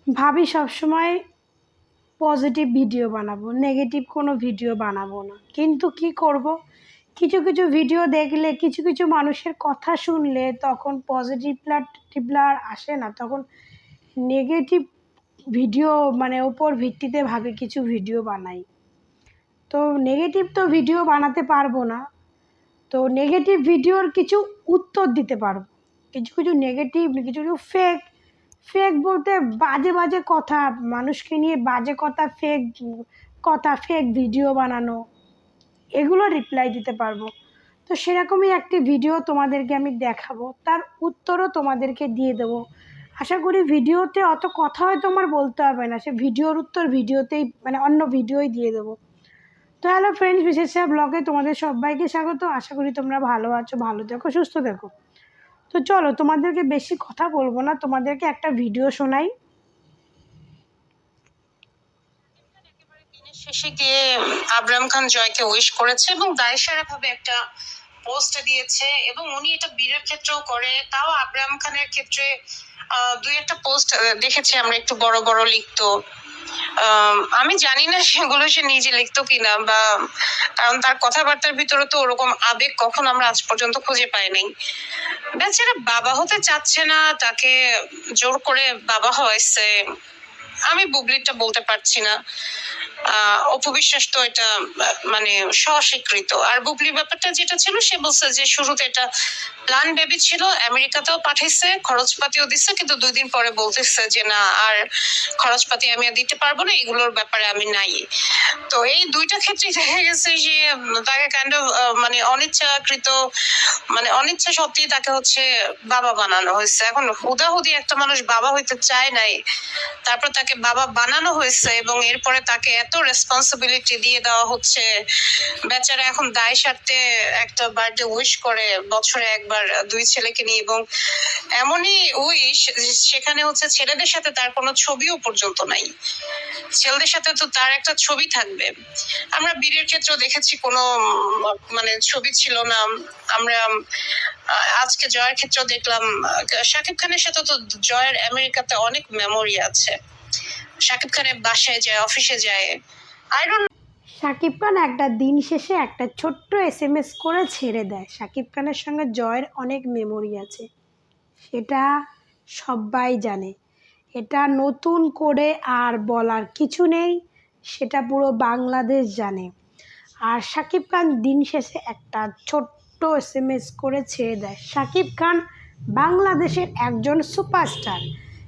ভাবি সবসময় positive video বানাবো, নেগেটিভ কোনো ভিডিও বানাবো না, কিন্তু কি করব, কিছু কিছু ভিডিও দেখলে, কিছু কিছু মানুষের কথা শুনলে তখন পজিটিভলা আর আসে না, তখন নেগেটিভ ভিডিও মানে ওপর ভিত্তিতে ভাবি কিছু ভিডিও বানাই। তো নেগেটিভ তো ভিডিও বানাতে পারবো না, তো নেগেটিভ ভিডিওর কিছু উত্তর দিতে পারবো। কিছু কিছু নেগেটিভ, কিছু কিছু ফেক, ফেক বলতে বাজে বাজে কথা, মানুষকে নিয়ে বাজে কথা, ফেক ভিডিও বানানো, এগুলো রিপ্লাই দিতে পারবো। তো সেরকমই একটি ভিডিও তোমাদেরকে আমি দেখাবো, তার উত্তরও তোমাদেরকে দিয়ে দেবো। আশা করি ভিডিওতে অত কথা হয়তো আমার বলতে হবে না, সে ভিডিওর উত্তর ভিডিওতেই মানে অন্য ভিডিওই দিয়ে দেবো। তো হ্যালো ফ্রেন্ডস, বিশেষ ব্লগে তোমাদের সবাইকে স্বাগত। আশা করি তোমরা ভালো আছো, ভালো থেকো, সুস্থ থেকো। তো চলো, তোমাদেরকে বেশি কথা বলবো না, তোমাদেরকে একটা ভিডিও শোনাই। দিনের শেষে গিয়ে আবরাম খান জয়কে উইশ করেছে এবং দায়সারা ভাবে একটা পোস্ট দিয়েছে, এবং উনি এটা বীরের ক্ষেত্রেও করে। তাও আবরাম খানের ক্ষেত্রে দুই একটা পোস্ট দেখেছি আমরা, একটু বড় বড় লিখতো। আমি জানি না সেগুলো সে নিজে লিখতো কিনা, বা কারণ তার কথাবার্তার ভিতরে তো ওরকম আবেগ কখন আমরা আজ পর্যন্ত খুঁজে পাই নাই। বেচারা বাবা হতে চাচ্ছে না, তাকে জোর করে বাবা হয়েছে। আমি বুবলিটা বলতে পারছি না, অপবিশ্বাস তো এটা মানে স্বস্বীকৃত। আর বুবলির ব্যাপারটা যেটা ছিল, সে বলছে যে শুরুতে এটা প্ল্যান বেবি ছিল, আমেরিকাতেও পাঠাইছে, খরচপাতিও দিচ্ছে, কিন্তু 2 দিন পরে বলতেছে যে না, আর খরচপাতি আমি আর দিতে পারবো না, এগুলোর ব্যাপারে আমি নাই। তো এই দুইটা ক্ষেত্রে দেখা গেছে যে তাকে কাইন্ড অফ মানে অনিচ্ছাকৃত, মানে অনিচ্ছা সত্ত্বেই তাকে হচ্ছে বাবা বানানো হয়েছে। এখন হুদাহুদি একটা মানুষ বাবা হইতে চায় নাই, তারপর তাকে বাবা বানানো হয়েছে, এবং এরপরে তাকে এত রেসপন্সিবিলিটি দিয়ে দেওয়া হচ্ছে। বেচারা এখন দায় সারতে একটা বার্থডে উইশ করে বছরে একবার 2 ছেলেকে নিয়ে, এবং এমনই উইশ সেখানে হচ্ছে ছেলেদের সাথে তার কোনো ছবিও পর্যন্ত নাই। ছেলেদের সাথে তো তার একটা ছবি থাকবে। আমরা বীরের ক্ষেত্রেও দেখেছি কোনো মানে ছবি ছিল না। আমরা আজকে জয়ের ক্ষেত্রেও দেখলাম, শাকিব খানের সাথে তো জয়ের আমেরিকাতে অনেক মেমোরি আছে। শাকিব খানের বাসায় যায়, অফিসে যায়। আই ডোন্ট শাকিব খান একটা দিন শেষে একটা ছোট্ট SMS করে ছেড়ে দেয়। শাকিব খানের সঙ্গে জয়ের অনেক মেমোরি আছে, সেটা সবাই জানে। এটা নতুন করে আর বলার কিছু নেই, সেটা পুরো বাংলাদেশ জানে। আর শাকিব খান দিন শেষে একটা ছোট্ট SMS করে ছেড়ে দেয়। শাকিব খান বাংলাদেশের একজন সুপারস্টার।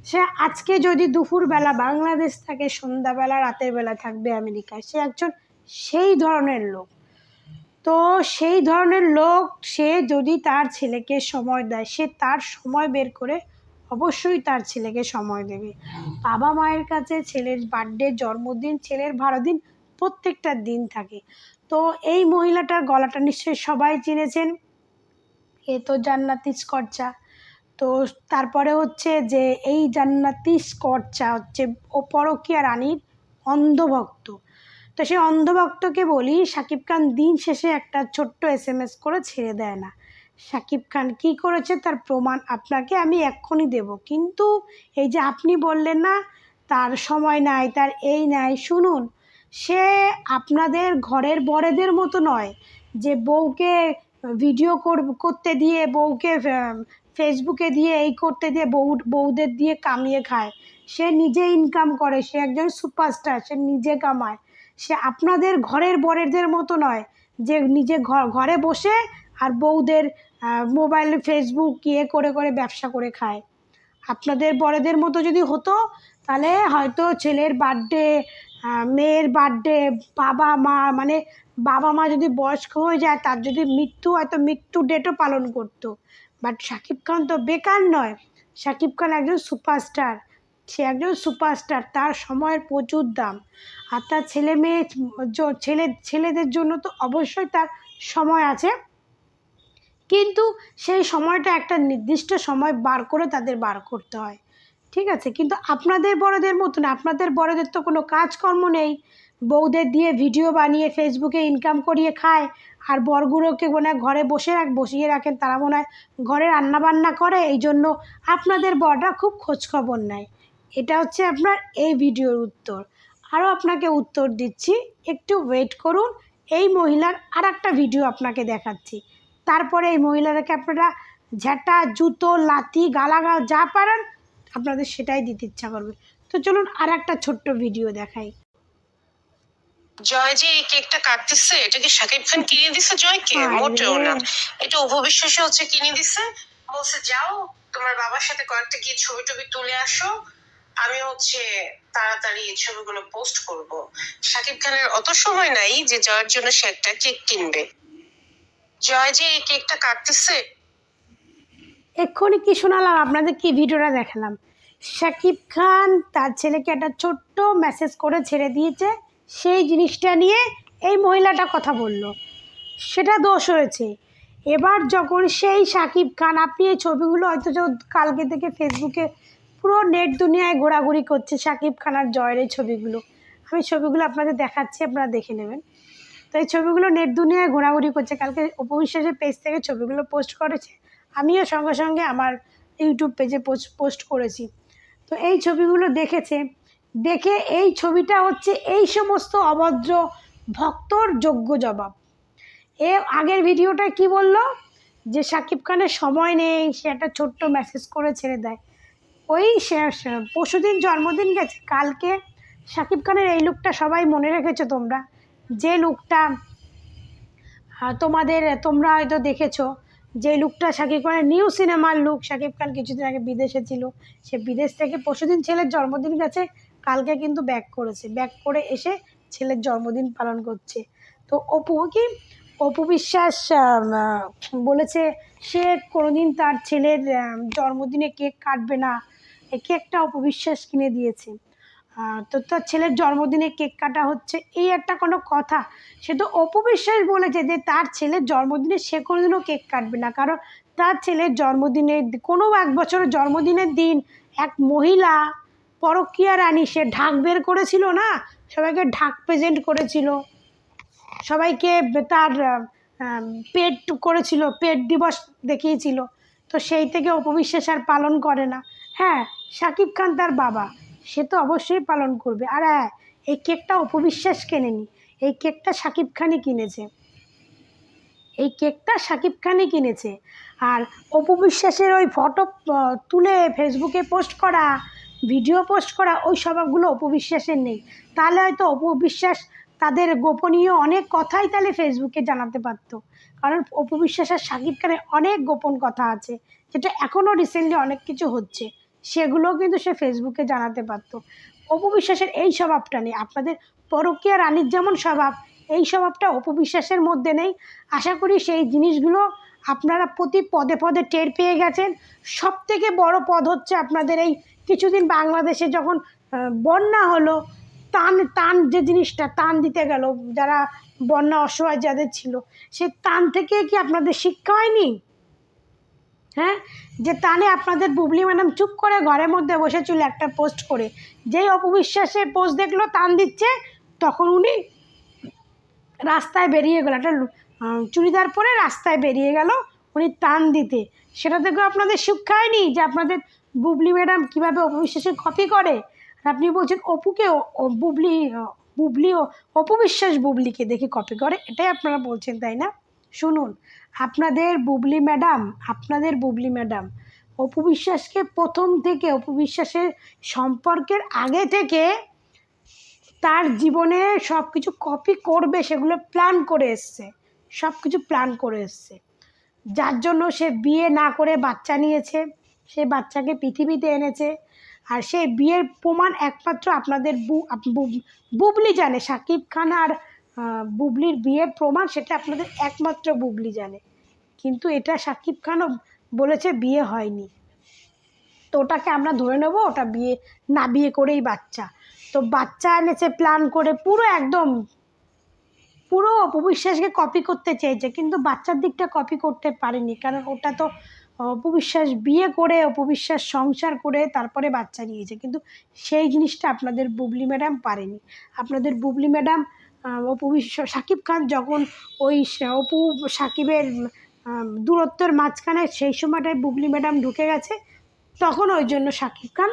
সে আজকে যদি দুপুরবেলা বাংলাদেশ থাকে, সন্ধ্যাবেলা রাতের বেলা থাকবে আমেরিকায়, সে একজন সেই ধরনের লোক। তো সেই ধরনের লোক, সে যদি তার ছেলেকে সময় দেয়, সে তার সময় বের করে অবশ্যই তার ছেলেকে সময় দেবে। বাবা মায়ের কাছে ছেলের বার্থডে, জন্মদিন, ছেলের বড়দিন প্রত্যেকটা দিন থাকে। তো এই মহিলাটার গলাটা নিশ্চয়ই সবাই চিনেছেন, এ তো জান্নাতি স্কর্চা। তো তারপরে হচ্ছে যে এই জান্নাতি স্কর্চা হচ্ছে ও পরকীয়া রানীর অন্ধভক্ত। তো সেই অন্ধভক্তকে বলি, শাকিব খান দিন শেষে একটা ছোট্ট SMS করে ছেড়ে দেয় না। শাকিব খান কী করেছে তার প্রমাণ আপনাকে আমি এক্ষুনি দেব, কিন্তু এই যে আপনি বললেন না তার সময় নাই, তার এই নাই, শুনুন, সে আপনাদের ঘরের বড়দের মতো নয় যে বউকে ভিডিও করতে দিয়ে, বউকে ফেসবুকে দিয়ে, এই করতে দিয়ে বউদের দিয়ে কামিয়ে খায়। সে নিজে ইনকাম করে, সে একজন সুপারস্টার, সে নিজে কামায়। সে আপনাদের ঘরের বরেদের মতো নয় যে নিজে ঘরে বসে আর বউদের মোবাইল, ফেসবুক করে করে ব্যবসা করে খায়। আপনাদের বড়দের মতো যদি হতো, তাহলে হয়তো ছেলের বার্থডে, মেয়ের বার্থডে, বাবা মা মানে বাবা মা যদি বয়স্ক হয়ে যায়, তার যদি মৃত্যু হয় তো মৃত্যু ডেটও পালন করতো। বাট শাকিব খান তো বেকার নয়, শাকিব খান একজন সুপারস্টার। সে একজন সুপারস্টার, তার সময়ের প্রচুর দাম। আর তার ছেলে মেয়ে, ছেলেদের জন্য তো অবশ্যই তার সময় আছে, কিন্তু সেই সময়টা একটা নির্দিষ্ট সময় বার করে তাদের বার করতে হয়, ঠিক আছে? কিন্তু আপনাদের বড়দের মতো না, আপনাদের বড়দের তো কোনো কাজকর্ম নেই, বউদের দিয়ে ভিডিও বানিয়ে ফেসবুকে ইনকাম করিয়ে খায়। আর বরগুলোকে মনে হয় ঘরে বসিয়ে রাখেন, তারা মনে হয় ঘরে রান্নাবান্না করে, এই জন্য আপনাদের বড়রা খুব খোঁজখবর নেয়। এটা হচ্ছে আপনার এই ভিডিওর উত্তর। আরও আপনাকে উত্তর দিচ্ছি, একটু ওয়েট করুন। এই মহিলার আর একটা ভিডিও আপনাকে দেখাচ্ছি, তারপরে এই মহিলাটাকে আপনারা ঝ্যাঁটা, জুতো, লাথি, গালাগাল যা পারেন আপনাদের সেটাই দিতে ইচ্ছা করবে। তো চলুন আর একটা ছোট্ট ভিডিও দেখাই। জয় যে এই কেকটা কাটতেছে, এটা কি শাকিব খান কিনে দিছে জয়কে? মোটেও না, এটা উপবিশ্বাসে হচ্ছে কিনে দিছে। বলছে যাও তোমার বাবার সাথে কয়েকটা গিয়ে ছবি টবি তুলে আসো, আমি হচ্ছে তাড়াতাড়ি এই ছবিগুলো পোস্ট করব। শাকিব খানের অত সময় নাই যে জয়ের জন্য সে একটা কেক কিনবে। জয় যে এই কেকটা কাটতেছে, এক্ষুনি কি শোনালাম আপনাদের, কি ভিডিওটা দেখালাম, শাকিব খান তার ছেলেকে একটা ছোট্ট মেসেজ করে ছেড়ে দিয়েছে, সেই জিনিসটা নিয়ে এই মহিলাটা কথা বলল, সেটা দোষ হয়েছে। এবার যখন সেই শাকিব খান, আপনি এই ছবিগুলো হয়তো কালকে থেকে ফেসবুকে পুরো নেট দুনিয়ায় ঘোরাঘুরি করছে শাকিব খান আর জয়ের এই ছবিগুলো, আমি ছবিগুলো আপনাদের দেখাচ্ছি, আপনারা দেখে নেবেন। তো এই ছবিগুলো নেট দুনিয়ায় ঘোরাঘুরি করছে, কালকে অপবিশ্বাসের পেজ থেকে ছবিগুলো পোস্ট করেছে, আমিও সঙ্গে সঙ্গে আমার ইউটিউব পেজে পোস্ট করেছি। তো এই ছবিগুলো দেখেছে, দেখে এই ছবিটা হচ্ছে এই সমস্ত অভদ্র ভক্তর যোগ্য জবাব। আগের ভিডিওটায় কি বলল, যে শাকিব খানের সময় নেই, সে একটা ছোট্ট মেসেজ করে ছেড়ে দেয়। ওই পরশুদিন জন্মদিন গেছে, কালকে শাকিব খানের এই লুকটা সবাই মনে রেখেছো তোমরা, যে লুকটা তোমরা হয়তো দেখেছো, যে লুকটা শাকিব খানের নিউ সিনেমার লুক। শাকিব খান কিছুদিন আগে বিদেশে ছিল, সে বিদেশ থেকে পরশুদিন ছেলের জন্মদিন গেছে, কালকে কিন্তু ব্যাক করেছে, ব্যাক করে এসে ছেলের জন্মদিন পালন করছে। তো অপু বিশ্বাস বলেছে সে কোনোদিন তার ছেলের জন্মদিনে কেক কাটবে না, এই কেকটা অপু বিশ্বাস কিনে দিয়েছে। তো তার ছেলের জন্মদিনে কেক কাটা হচ্ছে, এই একটা কোনো কথা? সে তো অপু বিশ্বাস বলেছে যে তার ছেলের জন্মদিনে সে কোনোদিনও কেক কাটবে না, কারণ তার ছেলের জন্মদিনে কোনো এক বছরের জন্মদিনের দিন এক মহিলা পরকীয়া রানী সে ঢাক বের করেছিল না, সবাইকে ঢাক প্রেজেন্ট করেছিল, সবাইকে তার পেট করেছিল, পেট দিবস দেখিয়েছিল। তো সেই থেকে অপবিশ্বাস আর পালন করে না। হ্যাঁ, শাকিব খান তার বাবা, সে তো অবশ্যই পালন করবে। আর হ্যাঁ, এই কেকটা অপবিশ্বাস কেনেনি, এই কেকটা শাকিব খানই কিনেছে, এই কেকটা শাকিব খানই কিনেছে। আর অপবিশ্বাসের ওই ফটো তুলে ফেসবুকে পোস্ট করা, ভিডিও পোস্ট করা, ওই স্বভাবগুলো অপবিশ্বাসের নেই। তাহলে হয়তো অপবিশ্বাস তাদের গোপনীয় অনেক কথাই তাহলে ফেসবুকে জানাতে পারত, কারণ অপবিশ্বাস আর শাকিব খানের অনেক গোপন কথা আছে, যেটা এখনও রিসেন্টলি অনেক কিছু হচ্ছে, সেগুলোও কিন্তু সে ফেসবুকে জানাতে পারত। অপবিশ্বাসের এই স্বভাবটা নেই। আপনাদের পরকীয়া রানীর যেমন স্বভাব, এই স্বভাবটা অপবিশ্বাসের মধ্যে নেই। আশা করি সেই জিনিসগুলো আপনারা প্রতি পদে পদে টের পেয়ে গেছেন। সবথেকে বড় পদ হচ্ছে আপনাদের এই কিছুদিন বাংলাদেশে যখন বন্যা হলো, টান যে জিনিসটা টান দিতে গেল, যারা বন্যা অসহায় যাদের ছিল, সেই টান থেকে কি আপনাদের শিক্ষা হয়নি? হ্যাঁ, যে টানে আপনাদের বুবলি ম্যাডাম চুপ করে ঘরের মধ্যে বসেছিল একটা পোস্ট করে, যেই অপবিশ্বাসের পোস্ট দেখলো টান দিচ্ছে, তখন উনি রাস্তায় বেরিয়ে গেল, একটা চুড়িদার পরে রাস্তায় বেরিয়ে গেল উনি টান দিতে। সেটা থেকে আপনাদের শিক্ষা হয়নি যে আপনাদের বুবলি ম্যাডাম কীভাবে অপবিশ্বাসের কপি করে? আর আপনি বলছেন অপুকে অপবিশ্বাস বুবলিকে দেখে কপি করে, এটাই আপনারা বলছেন, তাই না? শুনুন, আপনাদের বুবলি ম্যাডাম অপবিশ্বাসকে প্রথম থেকে, অপবিশ্বাসের সম্পর্কের আগে থেকে তার জীবনে সব কিছু কপি করবে সেগুলো প্ল্যান করে এসছে, সব কিছু প্ল্যান করে এসছে, যার জন্য সে বিয়ে না করে বাচ্চা নিয়েছে, সে বাচ্চাকে পৃথিবীতে এনেছে। আর সেই বিয়ের প্রমাণ একমাত্র আপনাদের বুবলি জানে। শাকিব খান আর বুবলির বিয়ের প্রমাণ সেটা আপনাদের একমাত্র বুবলি জানে, কিন্তু এটা শাকিব খানও বলেছে বিয়ে হয়নি, তো ওটাকে আমরা ধরে নেব ওটা বিয়ে করেই বাচ্চা। তো বাচ্চা এনেছে প্ল্যান করে, পুরো অপবিশ্বাসকে কপি করতে চেয়েছে, কিন্তু বাচ্চার দিকটা কপি করতে পারেনি, কারণ ওটা তো অপবিশ্বাস বিয়ে করে, অপবিশ্বাস সংসার করে তারপরে বাচ্চা নিয়েছে, কিন্তু সেই জিনিসটা আপনাদের বুবলি ম্যাডাম পারেনি। আপনাদের বুবলি ম্যাডাম শাকিব খান যখন ওই অপু সাকিবের দূরত্বের মাঝখানে সেই সময়টায় বুবলি ম্যাডাম ঢুকে গেছে, তখন ওই জন্য শাকিব খান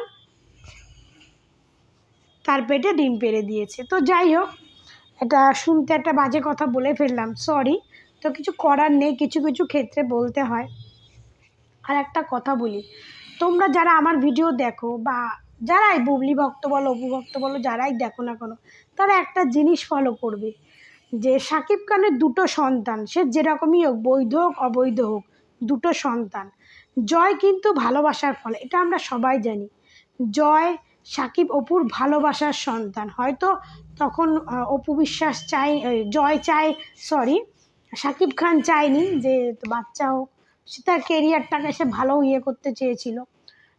তার পেটে ডিম পেড়ে দিয়েছে। তো যাই হোক, এটা শুনতে একটা বাজে কথা বলে ফেললাম, সরি। তো কিছু করার নেই, কিছু কিছু ক্ষেত্রে বলতে হয়। আর একটা কথা বলি, তোমরা যারা আমার ভিডিও দেখো বা যারাই বুবলি ভক্ত বলো, অপু ভক্ত বলো, যারাই দেখো না কেন, তারা একটা জিনিস ফলো করবে, যে শাকিব খানের দুটো সন্তান, সে যেরকমই হোক, বৈধ হোক অবৈধ হোক, দুটো সন্তান। জয় কিন্তু ভালোবাসার ফল, এটা আমরা সবাই জানি। জয় শাকিব অপুর ভালোবাসার সন্তান। হয়তো তখন অপু বিশ্বাস জয় চায়, সরি, শাকিব খান চায়নি যে বাচ্চা হোক, সে তার কেরিয়ারটাকে সে ভালো করতে চেয়েছিল।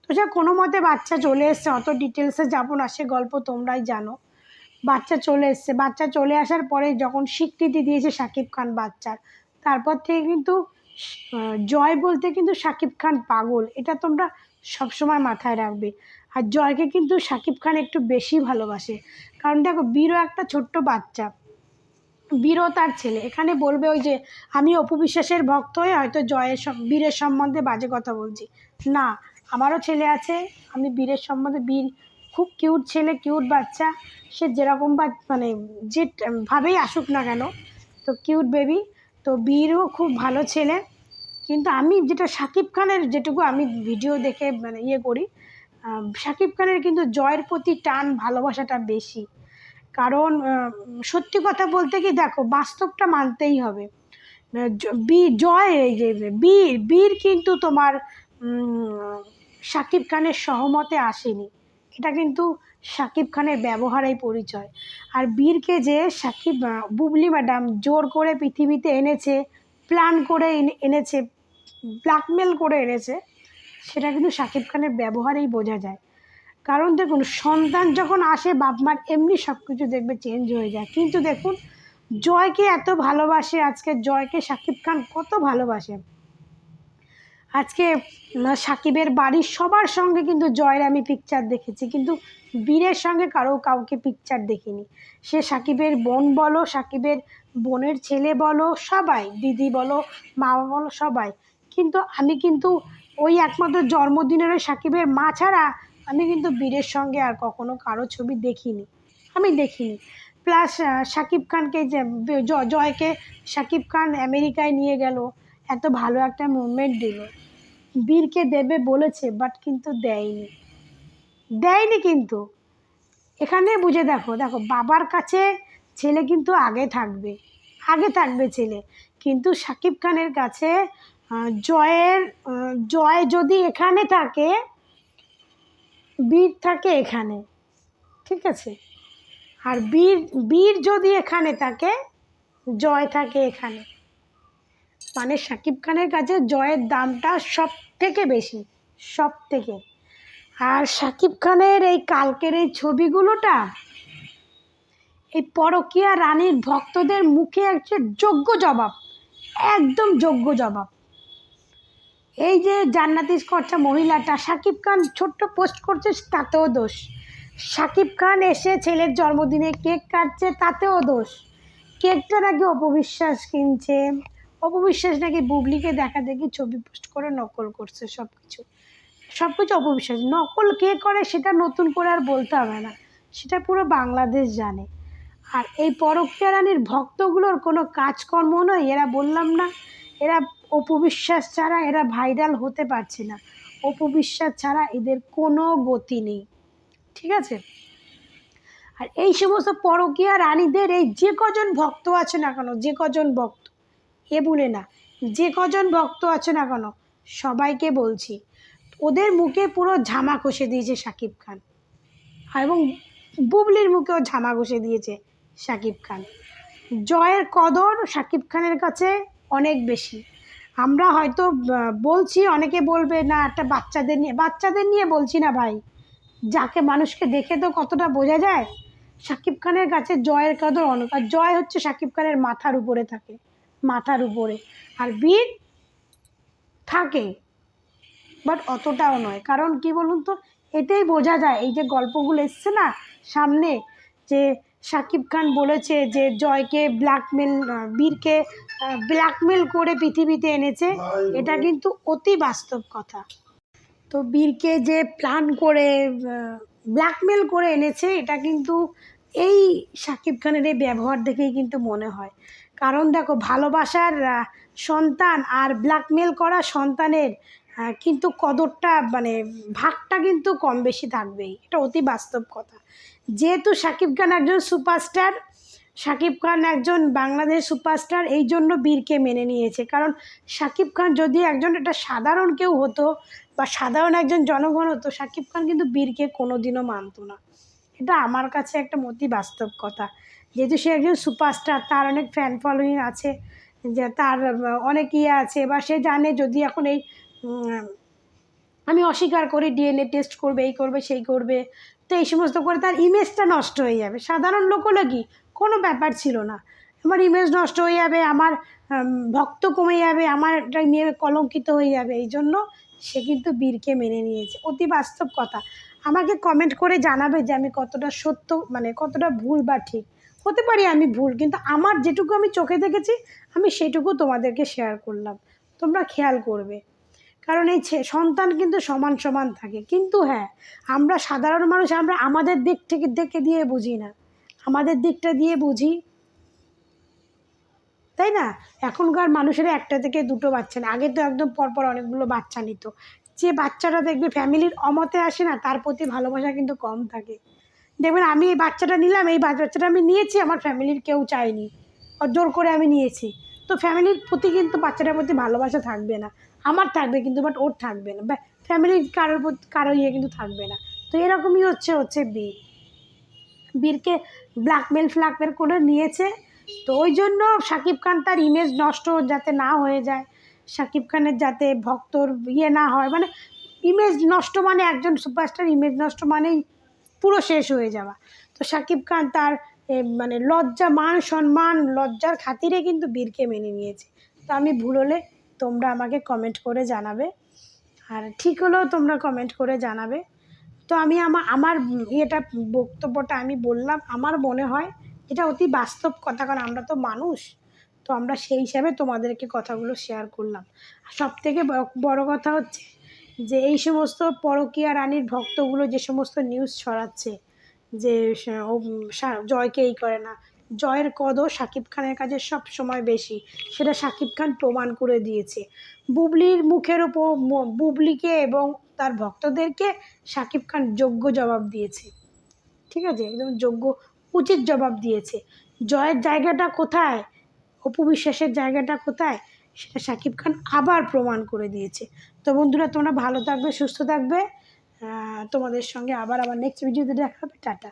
তো সে কোনো মতে বাচ্চা চলে এসছে, অত ডিটেলসে যাবো না, সে গল্প তোমরাই জানো। বাচ্চা চলে এসছে, বাচ্চা চলে আসার পরে যখন স্বীকৃতি দিয়েছে শাকিব খান বাচ্চার, তারপর থেকে কিন্তু জয় বলতে কিন্তু শাকিব খান পাগল, এটা তোমরা সবসময় মাথায় রাখবে। আর জয়কে কিন্তু শাকিব খান একটু বেশি ভালোবাসে, কারণ দেখো বীরও একটা ছোট্ট বাচ্চা, বীরও তার ছেলে। এখানে বলবে ওই যে আমি অপু বিশ্বাসের ভক্ত হয়ে হয়তো বীরের সম্বন্ধে বাজে কথা বলছি, না, আমারও ছেলে আছে, আমি বীরের সম্বন্ধে, বীর খুব কিউট ছেলে, কিউট বাচ্চা, সে যেরকম মানে যে ভাবেই আসুক না কেন, তো কিউট বেবি। তো বীরও খুব ভালো ছেলে। কিন্তু আমি যেটা শাকিব খানের, যেটুকু আমি ভিডিও দেখে মানে করি, শাকিব খানের কিন্তু জয়ের প্রতি টান ভালোবাসাটা বেশি। কারণ সত্যি কথা বলতে কি, দেখো বাস্তবটা মানতেই হবে। জয় এই যে বীর কিন্তু তোমার শাকিব খানের সহমতে আসেনি, এটা কিন্তু শাকিব খানের ব্যবহারেই পরিচয়। আর বীরকে যে বুবলি ম্যাডাম জোর করে পৃথিবীতে এনেছে, প্ল্যান করে এনেছে, ব্ল্যাকমেল করে এনেছে, সেটা কিন্তু শাকিব খানের ব্যবহারেই বোঝা যায়। কারণ দেখুন, সন্তান যখন আসে বাপ মার এমনি সব কিছু দেখবে চেঞ্জ হয়ে যায়। কিন্তু দেখুন, জয়কে এত ভালোবাসে, আজকে জয়কে শাকিব খান কত ভালোবাসে। আজকে সাকিবের বাড়ির সবার সঙ্গে কিন্তু জয়ের আমি পিকচার দেখেছি, কিন্তু বীরের সঙ্গে কাউকে পিকচার দেখিনি। সে সাকিবের বোন বলো, সাকিবের বোনের ছেলে বলো, সবাই, দিদি বলো, মা বলো, সবাই। কিন্তু আমি কিন্তু ওই একমাত্র জন্মদিনের ওই সাকিবের মা ছাড়া আমি কিন্তু বীরের সঙ্গে আর কখনো কারো ছবি দেখিনি, আমি দেখিনি। প্লাস শাকিব খানকে যে জয়কে শাকিব খান আমেরিকায় নিয়ে গেল, এত ভালো একটা মুভমেন্ট দিল, বীরকে দেবে বলেছে, বাট কিন্তু দেয়নি কিন্তু। এখানে বুঝে দেখো, বাবার কাছে ছেলে কিন্তু আগে থাকবে ছেলে। কিন্তু শাকিব খানের কাছে জয় যদি এখানে থাকে, বীর থাকে এখানে, ঠিক আছে? আর বীর যদি এখানে থাকে, জয় থাকে এখানে। মানে শাকিব খানের কাছে জয়ের দামটা সব থেকে বেশি, সব থেকে। আর শাকিব খানের এই কালকের এই ছবিগুলোটা এই পরকীয়া রানীর ভক্তদের মুখে একটা যোগ্য জবাব, একদম যোগ্য জবাব। এই যে জান্নাতি কর্তা মহিলাটা, শাকিব খান ছোট্ট পোস্ট করছে, তাতেও দোষ। শাকিব খান এসে ছেলের জন্মদিনে কেক কাটছে, তাতেও দোষ। কেকটা নাকি অপবিশ্বাস কিনছে, অপবিশ্বাস নাকি বুবলিকে দেখা দেখি ছবি পোস্ট করে নকল করছে, সব কিছু অপবিশ্বাস। নকল কে করে সেটা নতুন করে আর বলতে হবে না, সেটা পুরো বাংলাদেশ জানে। আর এই পরকীয়া রানীর ভক্তগুলোর কোনো কাজকর্ম নয়, এরা বললাম না, এরা অপবিশ্বাস ছাড়া এরা ভাইরাল হতে পারছে না, অপবিশ্বাস ছাড়া এদের কোনো গতি নেই, ঠিক আছে? আর এই সমস্ত পরকীয়া রানীদের এই যে কজন ভক্ত আছে না কেন, যে কজন ভক্ত, এ বলে না, যে কজন ভক্ত আছে না কেন, সবাইকে বলছি, ওদের মুখে পুরো ঝামা কষে দিয়েছে শাকিব খান, এবং বুবলির মুখেও ঝামা ঘষে দিয়েছে শাকিব খান। জয়ের কদর শাকিব খানের কাছে অনেক বেশি। আমরা হয়তো বলছি, অনেকে বলবে না একটা বাচ্চাদের নিয়ে বলছি না ভাই, যাকে মানুষকে দেখে তো কতটা বোঝা যায়। শাকিব খানের কাছে জয়ের কদর অনেক, আর জয় হচ্ছে শাকিব খানের মাথার উপরে থাকে, মাথার উপরে। আর বীর থাকে, বাট অতটাও নয়। কারণ কি বলুন তো, এতেই বোঝা যায়, এই যে গল্পগুলো এসছে না সামনে, যে শাকিব খান বলেছে যে জয়কে বীরকে ব্ল্যাকমেল করে পৃথিবীতে এনেছে, এটা কিন্তু অতি বাস্তব কথা। তো বীরকে যে প্ল্যান করে ব্ল্যাকমেল করে এনেছে, এটা কিন্তু এই শাকিব খানের এই ব্যবহার দেখেই কিন্তু মনে হয়। কারণ দেখো, ভালোবাসার সন্তান আর ব্ল্যাকমেল করা সন্তানের কিন্তু কদরটা মানে ভাগটা কিন্তু কম বেশি থাকবেই, এটা অতি বাস্তব কথা। যেহেতু শাকিব খান একজন সুপারস্টার, শাকিব খান একজন বাংলাদেশ সুপারস্টার, এই জন্য বীরকে মেনে নিয়েছে। কারণ শাকিব খান যদি একজন একটা সাধারণ কেউ হতো বা সাধারণ একজন জনগণ হতো, শাকিব খান কিন্তু বীরকে কোনো দিনও মানতো না। এটা আমার কাছে একটা অতি বাস্তব কথা। যেহেতু সে একজন সুপারস্টার, তার অনেক ফ্যান ফলোয়িং আছে, যে তার অনেক ইয়ে আছে, বা সে জানে যদি এখন এই আমি অস্বীকার করি, ডিএনএ টেস্ট করবে, এই করবে সেই করবে, তো এই সমস্ত করে তার ইমেজটা নষ্ট হয়ে যাবে। সাধারণ লোক হলে কি কোনো ব্যাপার ছিল না, আমার ইমেজ নষ্ট হয়ে যাবে, আমার ভক্ত কমে যাবে, আমার একটা মেয়ে কলঙ্কিত হয়ে যাবে, এই জন্য সে কিন্তু বীরকে মেনে নিয়েছে। অতি বাস্তব কথা। আমাকে কমেন্ট করে জানাবে যে আমি কতটা সত্য, মানে কতটা ভুল বা ঠিক। হতে পারি আমি ভুল, কিন্তু আমার যেটুকু আমি চোখে দেখেছি আমি সেটুকু তোমাদেরকে শেয়ার করলাম, তোমরা খেয়াল করবে। কারণ এই সন্তান কিন্তু সমান সমান থাকে, কিন্তু হ্যাঁ, আমরা সাধারণ মানুষ, আমরা আমাদের দিক থেকে দেখে দিয়ে বুঝি না, আমাদের দিকটা দিয়ে বুঝি, তাই না? এখনকার মানুষের একটা থেকে দুটো বাচ্চা না, আগে তো একদম পরপর অনেকগুলো বাচ্চা নিত। যে বাচ্চাটা দেখবে ফ্যামিলির অমতে আসে না, তার প্রতি ভালোবাসা কিন্তু কম থাকে। দেখবেন আমি এই বাচ্চাটা নিলাম, এই বাচ্চাটা আমি নিয়েছি, আমার ফ্যামিলির কেউ চায়নি, জোর করে আমি নিয়েছি, তো ফ্যামিলির প্রতি কিন্তু বাচ্চাটার প্রতি ভালোবাসা থাকবে না। আমার থাকবে কিন্তু, বাট ওর থাকবে না, বা ফ্যামিলির কারোর প্রতি কারো ইয়ে কিন্তু থাকবে না। তো এরকমই হচ্ছে বীরকে ব্ল্যাকমেল করে নিয়েছে। তো ওই জন্য শাকিব খান তার ইমেজ নষ্ট যাতে না হয়ে যায়, শাকিব খানের যাতে ভক্তর ইয়ে না হয়, মানে ইমেজ নষ্ট মানে একজন সুপারস্টার ইমেজ নষ্ট মানেই পুরো শেষ হয়ে যাওয়া। তো শাকিব খান তার মানে লজ্জা, মান সম্মান, লজ্জার খাতিরে কিন্তু বীরকে মেনে নিয়েছে। তো আমি ভুল হলে তোমরা আমাকে কমেন্ট করে জানাবে, আর ঠিক হলেও তোমরা কমেন্ট করে জানাবে। তো আমি আমার ইয়েটা, বক্তব্যটা আমি বললাম, আমার মনে হয় এটা অতি বাস্তব কথা, কারণ আমরা তো মানুষ, তো আমরা সেই হিসাবে তোমাদেরকে কথাগুলো শেয়ার করলাম। আর সবথেকে বড় কথা হচ্ছে যে এই সমস্ত পরকীয়া রানীর ভক্তগুলো যে সমস্ত নিউজ ছড়াচ্ছে যে জয়কে এই করে না, জয়ের কদর শাকিব খানের কাছে সব সময় বেশি, সেটা শাকিব খান প্রমাণ করে দিয়েছে। বুবলির মুখের ওপর, বুবলিকে এবং তার ভক্তদেরকে শাকিব খান যোগ্য জবাব দিয়েছে, ঠিক আছে, একদম যোগ্য উচিত জবাব দিয়েছে। জয়ের জায়গাটা কোথায়, অপু বিশ্বাসের জায়গাটা কোথায়, সেটা শাকিব খান আবার প্রমাণ করে দিয়েছে। তো বন্ধুরা, তোমরা ভালো থাকবে, সুস্থ থাকবে, তোমাদের সঙ্গে আবার আমার নেক্সট ভিডিওতে দেখা হবে। টাটা।